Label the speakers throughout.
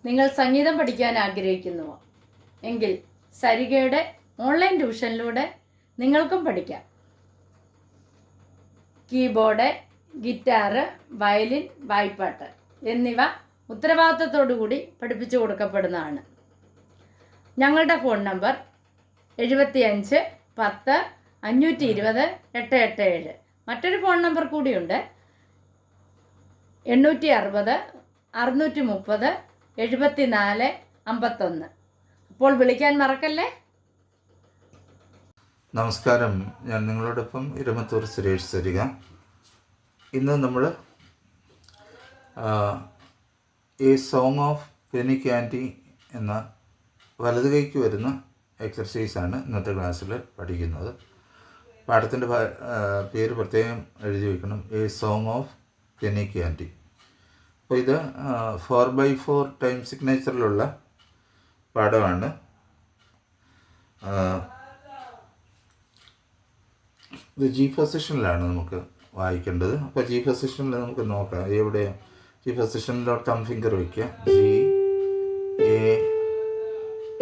Speaker 1: നിങ്ങൾ സംഗീതം പഠിക്കാൻ ആഗ്രഹിക്കുന്നുവോ എങ്കിൽ സരിഗയുടെ ഓൺലൈൻ ട്യൂഷനിലൂടെ നിങ്ങൾക്കും പഠിക്കാം. കീബോർഡ്, ഗിറ്റാറ്, വയലിൻ, വായ്പ്പാട്ട് എന്നിവ ഉത്തരവാദിത്തത്തോടുകൂടി പഠിപ്പിച്ചു കൊടുക്കപ്പെടുന്നതാണ്. ഞങ്ങളുടെ ഫോൺ നമ്പർ 75 10 520 887. മറ്റൊരു ഫോൺ നമ്പർ കൂടിയുണ്ട്, 860 630 74 51. അപ്പോൾ വിളിക്കാൻ മറക്കല്ലേ.
Speaker 2: നമസ്കാരം, ഞാൻ നിങ്ങളോടൊപ്പം ഇരുമത്തൂർ സുരേഷ് സരിക. ഇന്ന് നമ്മൾ A song of Penny candy എന്ന വലതു കൈക്ക് വരുന്ന എക്സർസൈസാണ് ഇന്നത്തെ ക്ലാസ്സിൽ പഠിക്കുന്നത്. പാഠത്തിൻ്റെ പേര് പ്രത്യേകം എഴുതി വയ്ക്കണം, A song of Penny candy. അപ്പോൾ ഇത് 4x4 ടൈം സിഗ്നേച്ചറിലുള്ള പാഠമാണ്. ഇത് ജി പൊസിഷനിലാണ് നമുക്ക് വായിക്കേണ്ടത്. അപ്പോൾ ജി പൊസിഷനിൽ നമുക്ക് നോക്കാം. എവിടെയാണ് ജി പൊസിഷനിലോട്ട് തം ഫിംഗർ വയ്ക്കുക. G, A,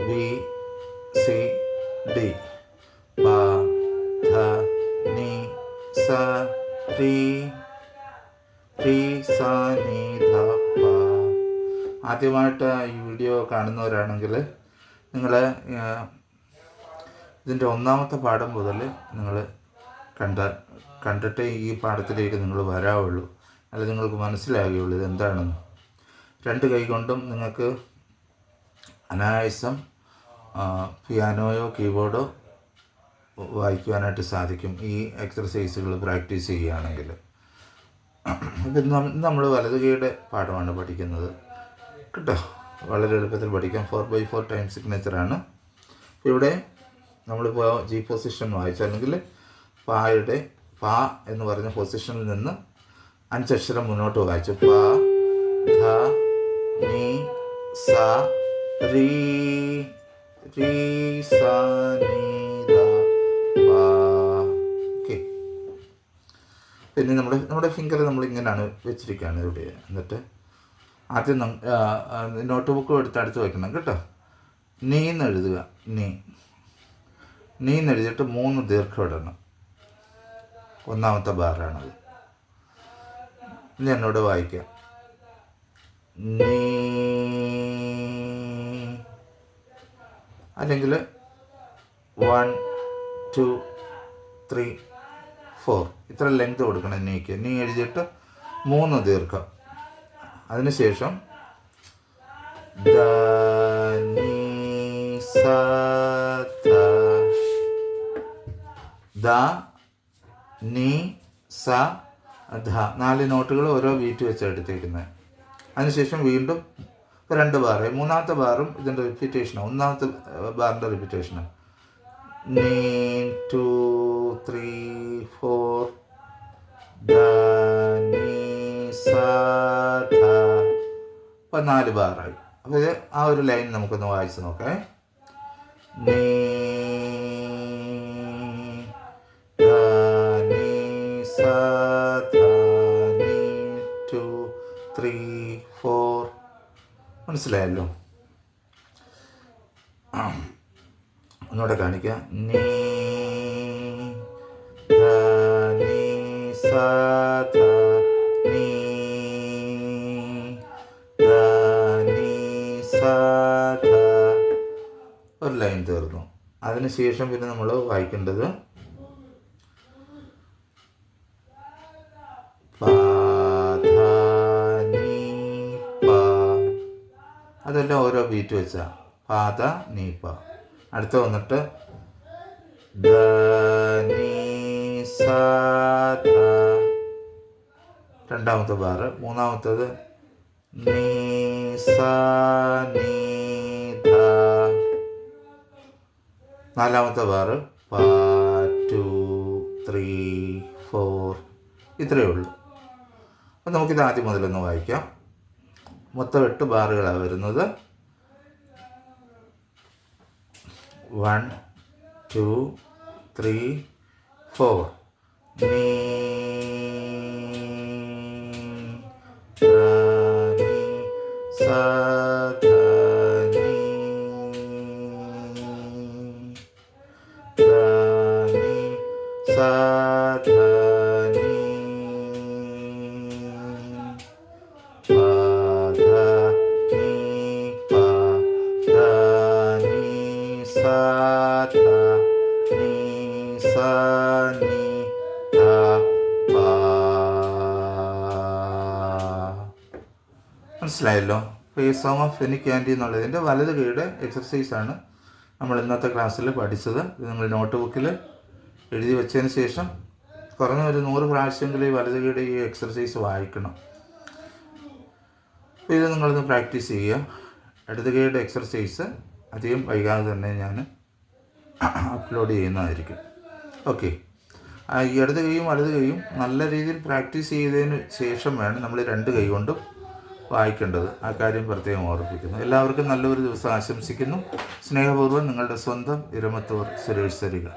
Speaker 2: B, C, D, പ, ധ, നി, സ, രി, രി, സ, നി, ധ, പ. ആദ്യമായിട്ട് ഈ വീഡിയോ കാണുന്നവരാണെങ്കിൽ നിങ്ങൾ ഇതിൻ്റെ ഒന്നാമത്തെ പാഠം മുതൽ നിങ്ങൾ കണ്ടിട്ട് ഈ പാഠത്തിലേക്ക് നിങ്ങൾ വരാവുള്ളൂ, അല്ല നിങ്ങൾക്ക് മനസ്സിലാകുകയുള്ളൂ ഇതെന്താണെന്ന്. രണ്ട് കൈ കൊണ്ടും നിങ്ങൾക്ക് അനായാസം പിയാനോയോ കീബോർഡോ വായിക്കുവാനായിട്ട് സാധിക്കും ഈ എക്സർസൈസുകൾ പ്രാക്ടീസ് ചെയ്യുകയാണെങ്കിൽ. ഇപ്പം നമ്മൾ വലതു കൈയുടെ പാഠമാണ് പഠിക്കുന്നത് കേട്ടോ. വളരെ എളുപ്പത്തിൽ പഠിക്കാം. 4x4 time സിഗ്നേച്ചറാണ്. ഇവിടെ നമ്മളിപ്പോൾ ജി പൊസിഷൻ വായിച്ചല്ലെങ്കിൽ പായുടെ പാ എന്ന് പറഞ്ഞ പൊസിഷനിൽ നിന്ന് 5 അക്ഷരം മുന്നോട്ട് വായിച്ചു. പ, ധ, നി, സ, രി, രി, സ, നി, ധ, പ. ഓക്കെ. പിന്നെ നമ്മുടെ ഫിംഗർ നമ്മളിങ്ങനെയാണ് വെച്ചിരിക്കുകയാണ് ഇവിടെ. എന്നിട്ട് ആദ്യം നോട്ട് ബുക്കും എടുത്ത് അടുത്ത് വയ്ക്കണം കേട്ടോ. നീന്ന് എഴുതുക. നീന്ന് എഴുതിയിട്ട് 3 ദീർഘം ഇടണം. ഒന്നാമത്തെ ബാറാണത്. ഇനി എന്നോട് വായിക്കാം. നീ, അല്ലെങ്കിൽ 1 2 3 4 ഇത്ര ലെങ്ത് കൊടുക്കണം നീക്ക്. നീ എഴുതിയിട്ട് 3 ദീർഘം. അതിനുശേഷം ദ, നീ, സ, ധ, ദ, നീ, സ, ധ. 4 നോട്ടുകൾ ഓരോ ബീറ്റ് വെച്ച് എടുത്തേക്കുന്നത്. അതിനുശേഷം വീണ്ടും 2 ബാറ്. മൂന്നാമത്തെ ബാറും ഇതിൻ്റെ റിപ്പീറ്റേഷനാണ്. ഒന്നാമത്തെ ബാറിൻ്റെ റിപ്പീറ്റേഷനാണ്. നീ 2 3 4 ദ, നീ, സ, ധ. അപ്പോൾ 4 ബാറായി. അപ്പോൾ ഇത് ആ ഒരു ലൈൻ നമുക്കൊന്ന് വായിച്ച് നോക്കാം. നീ, ധ, നീ, സ, ധ, നീ, 2 3 4. മനസ്സിലായല്ലോ. ഒന്നുകൂടെ കാണിക്കാം. നീ, ധ, നീ, സ, ധ, നീ, ധ, നീ, സ, ധ. ഒരു ലൈൻ തീർന്നു. അതിനുശേഷം പിന്നെ നമ്മൾ വായിക്കേണ്ടത് പ, ധ, നീ, പ. അതെല്ലാം ഓരോ ബീറ്റ് വെച്ചാൽ പാത നീപ്പ. അടുത്ത വന്നിട്ട് ദ, നീ, സ, ധ. രണ്ടാമത്തെ ബാറ്. മൂന്നാമത്തത് നീ, സ, നീ, ധ. നാലാമത്തെ ബാറ് പ, 2 3 4. ഇത്രയേ ഉള്ളൂ. അപ്പം നമുക്കിത് ആദ്യം മുതലൊന്ന് വായിക്കാം. മൊത്തം 8 ബാറുകളാണ് വരുന്നത്. 1 2 3 4. നീ, ധ, നീ, സ, ധ, മനസ്സിലായല്ലോ. അപ്പോൾ ഈ സോങ് ഓഫ് ഫെനിക് ആൻറ്റി എന്നുള്ളതിൻ്റെ വലത് കൈയുടെ എക്സർസൈസാണ് നമ്മൾ ഇന്നത്തെ ക്ലാസ്സിൽ പഠിച്ചത്. ഇത് നിങ്ങൾ നോട്ട് ബുക്കിൽ എഴുതി വെച്ചതിന് ശേഷം കുറഞ്ഞ ഒരു 100 പ്രാവശ്യമെങ്കിലും ഈ വലത് കൈയുടെ ഈ എക്സർസൈസ് വായിക്കണം. അപ്പോൾ ഇത് നിങ്ങളൊന്ന് പ്രാക്ടീസ് ചെയ്യുക. ഇടത് കൈയുടെ എക്സർസൈസ് അധികം വൈകാതെ തന്നെ ഞാൻ അപ്ലോഡ് ചെയ്യുന്നതായിരിക്കും. ഓക്കെ. ഈ ഇടത് കൈയും വലത് കൈയും നല്ല രീതിയിൽ പ്രാക്ടീസ് ചെയ്തതിന് ശേഷം വേണം നമ്മൾ 2 കൈ കൊണ്ടും വായിക്കേണ്ടത്. ആ കാര്യം പ്രത്യേകം ഓർമ്മിപ്പിക്കുന്നു. എല്ലാവർക്കും നല്ലൊരു ദിവസം ആശംസിക്കുന്നു. സ്നേഹപൂർവ്വം നിങ്ങളുടെ സ്വന്തം ഇരമത്തൂർ സുരേഷ് സരിക.